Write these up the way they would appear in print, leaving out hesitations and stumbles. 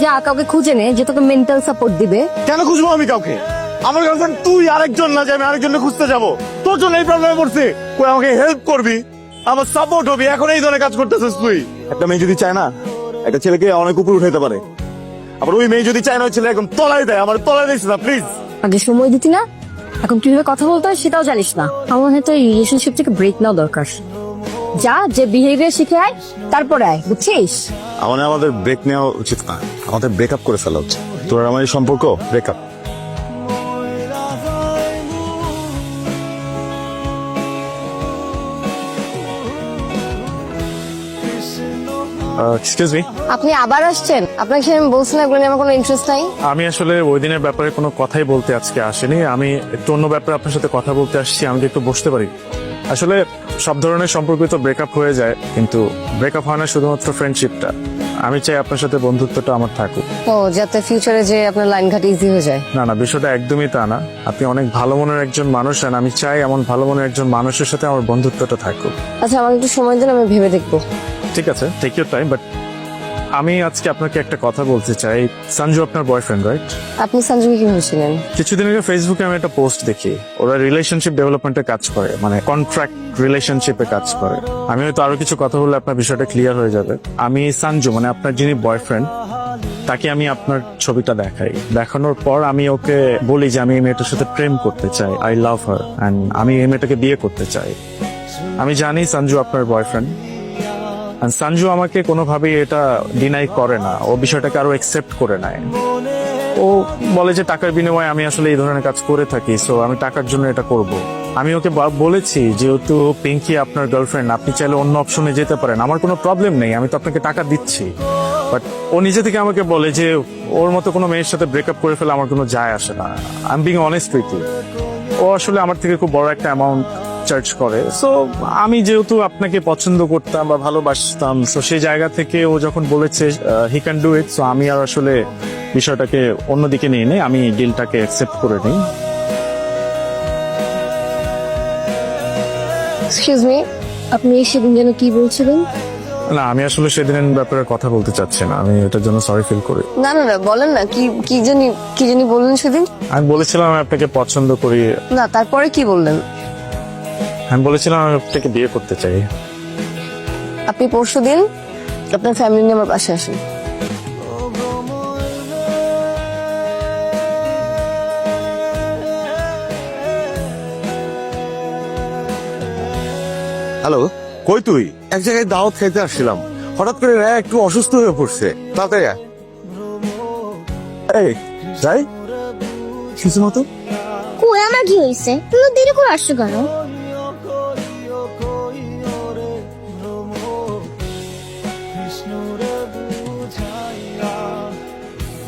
যা কাউকে খুঁজে নে যে তোকে মেন্টাল সাপোর্ট দিবে। কেন খুঁজবো আমি কাউকে? আমার গার্লফ্রেন্ড তুই, আরেকজন না যে আমি আরেকজনকে খুঁজতে যাবো? তোর জন্য এই প্রবলেমে পড়ছি। কই আমাকে হেল্প করবি, আমার সাপোর্ট হবি, এখন এই ধরনের কাজ করতেছিস তুই। একটা মেয়ে যদি চায় না একটা ছেলেকে অনেক উপর উঠাইতে পারে, আবার ওই মেয়ে যদি চায় না ওই ছেলে একদম তলায় দেয়। আমার তলায় দিস না প্লিজ। আগে সময় দিতি না, এখন কিভাবে কথা বলতে হয় সেটাও জানিস না। আমার হয়তো এই রিলেশনশিপ থেকে ব্রেক নেওয়া দরকার। যা যে বিহেভিয়ার শিখে আয়, তারপরে আয়, বুঝছিস? আমাদের ব্রেক নেওয়া উচিত না, আমাদের ব্রেকআপ করে ফেলা উচিত। তোর আমার এই সম্পর্ক ব্রেকআপ। এক্সকিউজ মি, আপনি আবার আসছেন? আপনাকে আমি বলছিলাম এগুলো নিয়ে আমার কোনো ইন্টারেস্ট নাই। আমি আসলে ওই দিনের ব্যাপারে কোনো কথাই বলতে আজকে আসিনি। আমি একটু অন্য ব্যাপারে আপনার সাথে কথা বলতে আসছি। আমি কি একটু বসতে পারি? আসলে সব ধরনের সম্পর্ক তো ব্রেকআপ হয়ে যায়, কিন্তু ব্রেকআপ হয় না শুধুমাত্র ফ্রেন্ডশিপটা। আমি চাই আপনার সাথে বন্ধুত্বটা আমার থাকুক। ও, যাতে ফিউচারে যে আপনার লাইন ঘাট ইজি হয়ে যায়। না না, বিষয়টা একদমই তা না। আপনি অনেক ভালো মনের একজন মানুষ, আর আমি চাই এমন ভালো মনের একজন মানুষের সাথে আমার বন্ধুত্বটা থাকুক। আচ্ছা, আমাকে একটু সময় দিন, আমি ভেবে দেখবো। ঠিক আছে, টেক ইউর টাইম। বাট আমি আজকে আপনাকে একটা কথা বলতে চাই। সঞ্জু আপনার বয়ফ্রেন্ড, রাইট? আপনি সঞ্জুকে কিভাবে ছিলেন? কিছুদিন আগে ফেসবুকে আমি একটা পোস্ট দেখি, ওরা রিলেশনশিপ ডেভেলপমেন্টে কাজ করে, মানে কন্ট্রাক্ট রিলেশনশিপে কাজ করে। আমি হয়তো আরো কিছু কথা বললে আপনার বিষয়টা ক্লিয়ার হয়ে যাবে। আমি সঞ্জু, মানে আপনার যিনি বয়ফ্রেন্ড, তাকে আমি আপনার ছবিটা দেখাই। দেখানোর পর আমি ওকে বলি যে আমি এই মেয়েটার সাথে প্রেম করতে চাই, আই লাভ হার, এন্ড আমি এই মেয়েটাকে বিয়ে করতে চাই। আমি জানি সঞ্জু আপনার বয়ফ্রেন্ড, সঞ্জু আমাকে কোনোভাবেই এটা ডিনাই করে না, ও বিষয়টাকে আরো একসেপ্ট করে নেয়। ও বলে যে টাকার বিনিময়ে আমি আসলে এই ধরনের কাজ করে থাকি, সো আমি টাকার জন্য এটা করব। আমি ওকে বলেছি যেহেতু পিঙ্কি আপনার গার্লফ্রেন্ড, আপনি চাইলে অন্য অপশনে যেতে পারেন, আমার কোনো প্রবলেম নেই, আমি তো আপনাকে টাকা দিচ্ছি। বাট ও নিজে থেকে আমাকে বলে যে ওর মতো কোনো মেয়ের সাথে ব্রেকআপ করে ফেলে আমার কোনো যায় আসে না। I am being honest with you. ও আসলে আমার থেকে খুব বড় একটা অ্যামাউন্ট চার্জ করে। সো আমি যেহেতু আপনাকে পছন্দ করতাম বা ভালোবাসতাম, সো সেই জায়গা থেকে ও যখন বলেছে he can do it, so আমি আর আসলে বিষয়টাকে অন্যদিকে নিয়ে নেই, আমি ডিলটাকে অ্যাকসেপ্ট করে নিই। এক্সকিউজ মি, আপনি সেদিন যেন কি বলছিলেন? না, আমি আসলে সেদিনের ব্যাপারে কথা বলতে চাচ্ছি না, আমি এটার জন্য সরি ফিল করি। না না না, বলেন না, কি জানি বললেন সেদিন। আমি বলেছিলাম আমি আপনাকে পছন্দ করি। না, তারপরে কি বললেন? আমি বলেছিলাম আমি আপনাকে বিয়ে করতে চাই। আপনি পরশুদিন আপনার ফ্যামিলি নিয়ে আমার পাশে আসেন। হ্যালো, কই তুই? এক জায়গায় দাওয়াত খাইতে আসছিলাম, হঠাৎ করে রায়া একটু অসুস্থ হয়ে পড়ছে। তাড়াতাড়ি আয়। এই যাই কিছু মতো। কই আমার কি হয়েছে? তুমি দেরি করে আসছো কেন?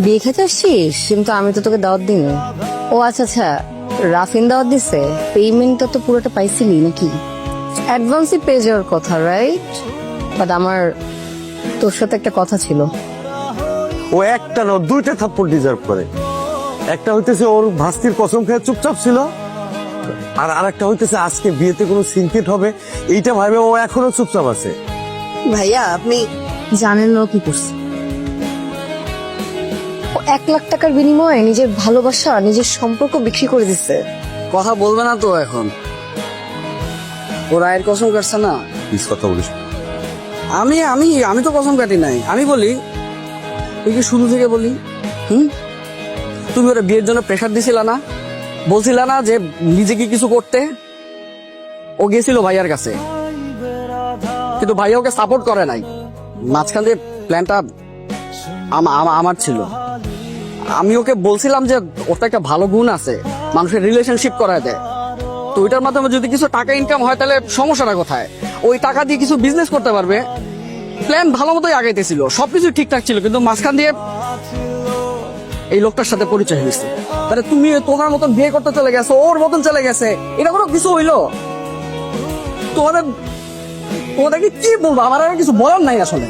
বিয়ে খেতে আসছিস? কিন্তু আমি তো তোকে দাওয়াত দিইনি। ও আচ্ছা আচ্ছা, রাফিন দাওয়াত দিছে। পেমেন্টটা তো পুরোটা পাইছিলি নাকি? অ্যাডভান্সই পেয়ে যাওয়ার কথা, রাইট? বাট আমার তোর সাথে একটা কথা ছিল। ও একটা না দুইটা থাপ্পড় ডিজার্ভ করে। একটা হইতেছে ওর ভাস্তির কসম খেয়ে চুপচাপ ছিল, আর আরেকটা হইতেছে আজকে বিয়েতে কোনো সিনকেট হবে এইটা ভাবে ও এখনো চুপচাপ আছে। ভাইয়া, আপনি জানেন না ও কি করছে? ও 1 লাখ টাকার বিনিময়ে নিজের ভালোবাসা, নিজের সম্পর্ক বিক্রি করে দিচ্ছে। কথা বলবে না তো এখন? ও রায়ের কসম কাটছে না। প্লিজ কথা বলিস। আমি আমি আমি তো কসম কাটি নাই। আমি বলি তুই কি শুরু থেকে বলি তুমি ওরা বিয়ের জন্য প্রেশার দিছিল না? বলছিল না যে নিজেকে কিছু করতে? ও গেছিল ভাইয়ার কাছে, কিন্তু ভাইয়া ওকে সাপোর্ট করে নাই। মাঝখান দিয়ে প্ল্যানটা আমার ছিল। আমি ওকে বলছিলাম যে ওর তো একটা ভালো গুণ আছে, মানুষের রিলেশনশিপ করায় দেয়। তো ওইটার মাধ্যমে যদি কিছু টাকা ইনকাম হয় তাহলে সমস্যাটা কোথায়? ওই টাকা দিয়ে কিছু বিজনেস করতে পারবে। প্ল্যান ভালো মতোই আগাইতেছিল, সবকিছু ঠিকঠাক ছিল, কিন্তু মাঝখান দিয়ে এই লোকটার সাথে পরিচয় হয়েছে। তাহলে তুমি তোমার মতন বিয়ে করতে চলে গেছো, ওর মতন চলে গেছে, এটা কোনো কিছু হইলো? তোমাদের তোমাদেরকে কি বলবো, আমার আর কিছু বলার নাই আসলে।